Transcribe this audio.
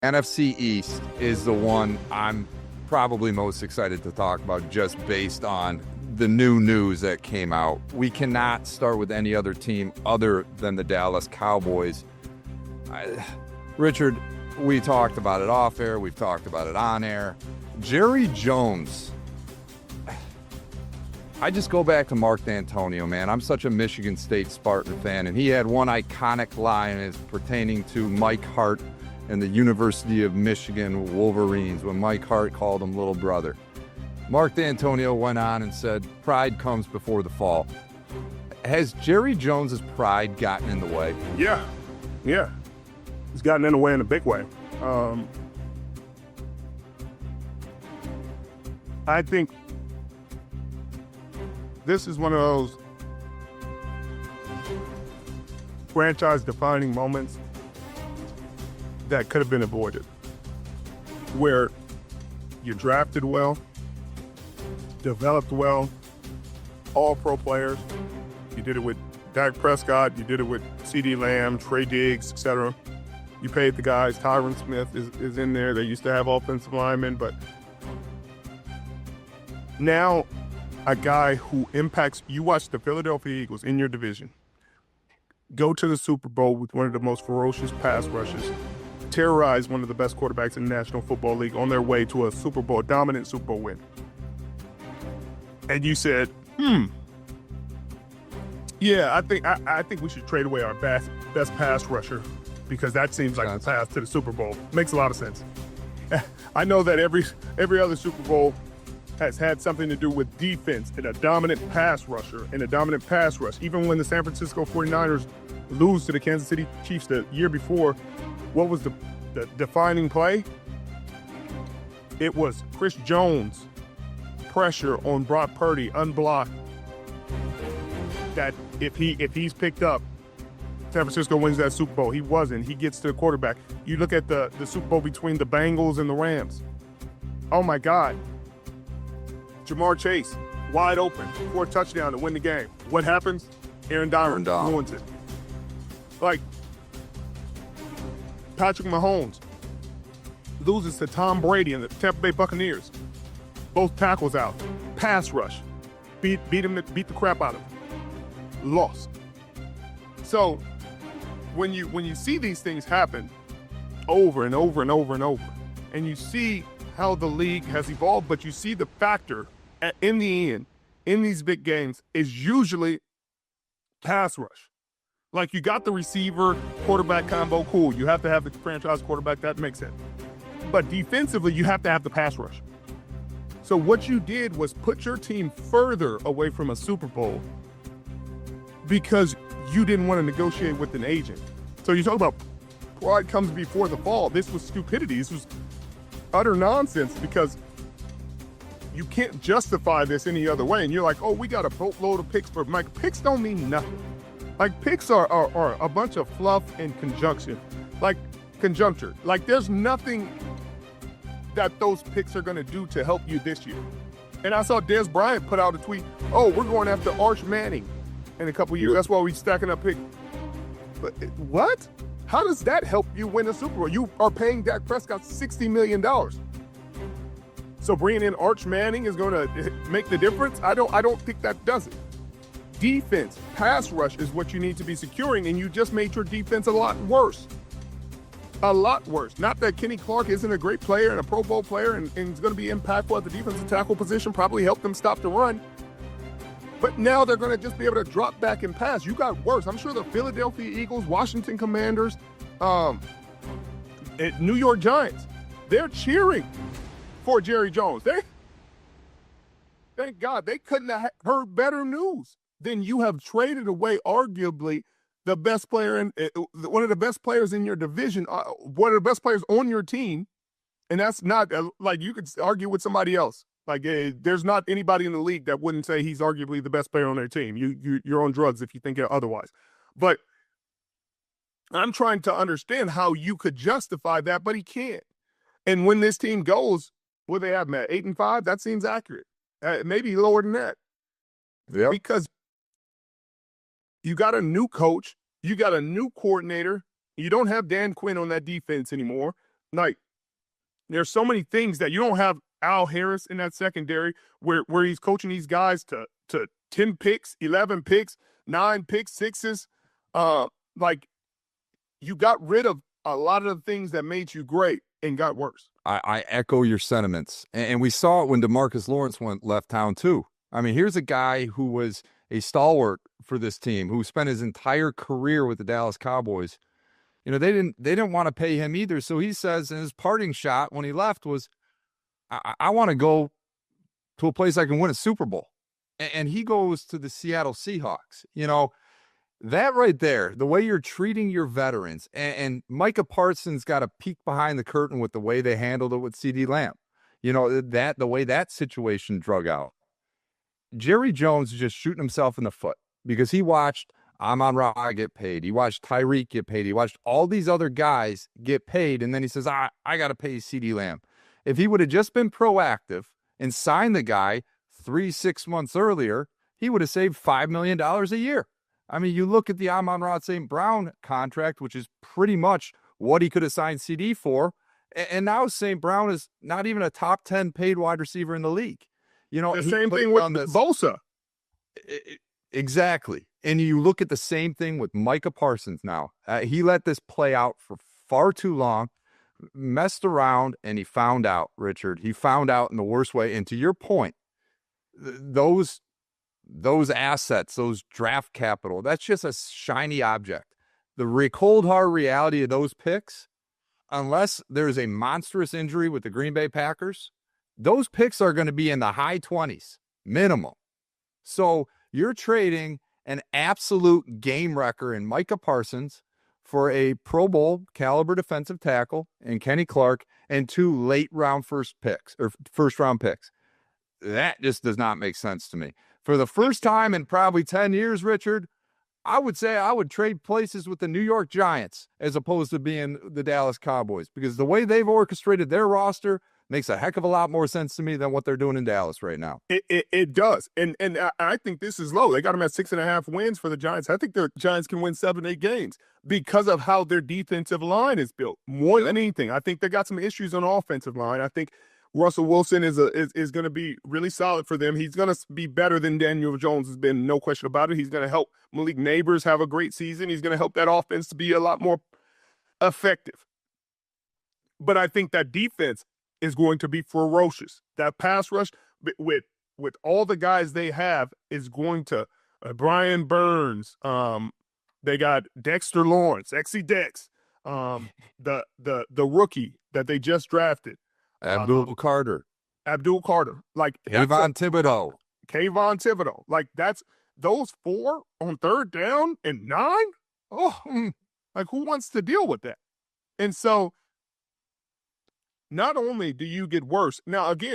NFC East is the one I'm probably most excited to talk about just based on the new news that came out. We cannot start with any other team other than the Dallas Cowboys. Richard, we talked about it off air. We've talked about it on air. Jerry Jones. I just go back to Mark D'Antonio, man. I'm such a Michigan State Spartan fan, and he had one iconic line as pertaining to Mike Hart and the University of Michigan Wolverines when Mike Hart called him little brother. Mark D'Antonio went on and said, pride comes before the fall. Has Jerry Jones's pride gotten in the way? Yeah. He's gotten in the way in a big way. I think this is one of those franchise-defining moments that could have been avoided, where you drafted well, developed well, all pro players. You did it with Dak Prescott, you did it with CD Lamb, Trey Diggs, etc. You paid the guys. Tyron Smith is in there. They used to have offensive linemen, but now a guy who impacts, you watch the Philadelphia Eagles in your division go to the Super Bowl with one of the most ferocious pass rushes, terrorize one of the best quarterbacks in the National Football League on their way to a Super Bowl, dominant Super Bowl win. And you said, yeah, I think we should trade away our best pass rusher because that seems like the path to the Super Bowl. Makes a lot of sense. I know that every other Super Bowl has had something to do with defense and a dominant pass rusher and a dominant pass rush. Even when the San Francisco 49ers lose to the Kansas City Chiefs the year before, what was the defining play? It was Chris Jones pressure on Brock Purdy unblocked. That if he's picked up, San Francisco wins that Super Bowl. He wasn't. He gets to the quarterback. You look at the Super Bowl between the Bengals and the Rams. Oh my God. Jamar Chase, wide open, for a touchdown to win the game. What happens? Aaron Donald ruins it. Like, Patrick Mahomes loses to Tom Brady and the Tampa Bay Buccaneers. Both tackles out. Pass rush. Beat the crap out of him. Lost. So, when you see these things happen over and over and over and over, and you see how the league has evolved, but you see the factor in the end, in these big games, is usually pass rush. Like, you got the receiver quarterback combo, cool. You have to have the franchise quarterback, that makes sense. But defensively, you have to have the pass rush. So what you did was put your team further away from a Super Bowl because you didn't want to negotiate with an agent. So you talk about pride comes before the fall. This was stupidity. This was utter nonsense because you can't justify this any other way. And you're like, oh, we got a boatload of picks for Mike. Picks don't mean nothing. Like, picks are a bunch of fluff and conjunction. Like, conjuncture. Like, there's nothing that those picks are going to do to help you this year. And I saw Dez Bryant put out a tweet, oh, we're going after Arch Manning in a couple years. That's why we're stacking up picks. But what? How does that help you win a Super Bowl? You are paying Dak Prescott $60 million. So bringing in Arch Manning is going to make the difference? I don't think that does it. Defense, pass rush is what you need to be securing, and you just made your defense a lot worse. A lot worse. Not that Kenny Clark isn't a great player and a Pro Bowl player and is going to be impactful at the defensive tackle position, probably help them stop the run. But now they're going to just be able to drop back and pass. You got worse. I'm sure the Philadelphia Eagles, Washington Commanders, New York Giants, they're cheering for Jerry Jones. Thank God they couldn't have heard better news than you have traded away arguably the best player in one of the best players in your division, one of the best players on your team, and that's not like you could argue with somebody else. Like, there's not anybody in the league that wouldn't say he's arguably the best player on their team. You're on drugs if you think otherwise. But I'm trying to understand how you could justify that, but he can't. And when this team goes, what they have, Matt, 8-5, that seems accurate. Maybe lower than that. Yeah. Because you got a new coach, you got a new coordinator, you don't have Dan Quinn on that defense anymore. Like, there's so many things that you don't have Al Harris in that secondary where he's coaching these guys to 10 picks, 11 picks, 9 picks, sixes. Like, you got rid of a lot of the things that made you great and got worse. I echo your sentiments. And we saw it when DeMarcus Lawrence left town too. I mean, here's a guy who was a stalwart for this team, who spent his entire career with the Dallas Cowboys. You know, they didn't want to pay him either. So he says in his parting shot when he left was, I want to go to a place I can win a Super Bowl. And he goes to the Seattle Seahawks. You know, that right there, the way you're treating your veterans, and Micah Parsons got a peek behind the curtain with the way they handled it with CeeDee Lamb. You know, the way that situation drug out. Jerry Jones is just shooting himself in the foot because he watched Amon-Ra get paid. He watched Tyreek get paid. He watched all these other guys get paid. And then he says, I got to pay CeeDee Lamb. If he would have just been proactive and signed the guy 3-6 months earlier, he would have saved $5 million a year. I mean, you look at the Amon-Ra St. Brown contract, which is pretty much what he could have signed CD for. And now St. Brown is not even a top 10 paid wide receiver in the league. You know, the same thing with Bosa. Exactly. And you look at the same thing with Micah Parsons now. He let this play out for far too long, messed around, and he found out, Richard. He found out in the worst way. And to your point, those assets, those draft capital, that's just a shiny object. The cold hard reality of those picks, unless there's a monstrous injury with the Green Bay Packers, those picks are going to be in the high 20s, minimum. So you're trading an absolute game wrecker in Micah Parsons for a Pro Bowl caliber defensive tackle in Kenny Clark and 2 late round first round picks. That just does not make sense to me. For the first time in probably 10 years, Richard, I would say I would trade places with the New York Giants as opposed to being the Dallas Cowboys, because the way they've orchestrated their roster makes a heck of a lot more sense to me than what they're doing in Dallas right now. It does. And I think this is low. They got them at 6.5 wins for the Giants. I think the Giants can win 7-8 games because of how their defensive line is built. More than anything, I think they got some issues on the offensive line. I think Russell Wilson is going to be really solid for them. He's going to be better than Daniel Jones has been, no question about it. He's going to help Malik Neighbors have a great season. He's going to help that offense to be a lot more effective. But I think that defense is going to be ferocious. That pass rush with all the guys they have is going to Brian Burns. They got Dexter Lawrence, Exy Dex, the rookie that they just drafted. Abdul Carter. Like Kayvon Thibodeau. Like, that's those 4 on 3rd down and 9. Oh, like, who wants to deal with that? And so not only do you get worse, now again,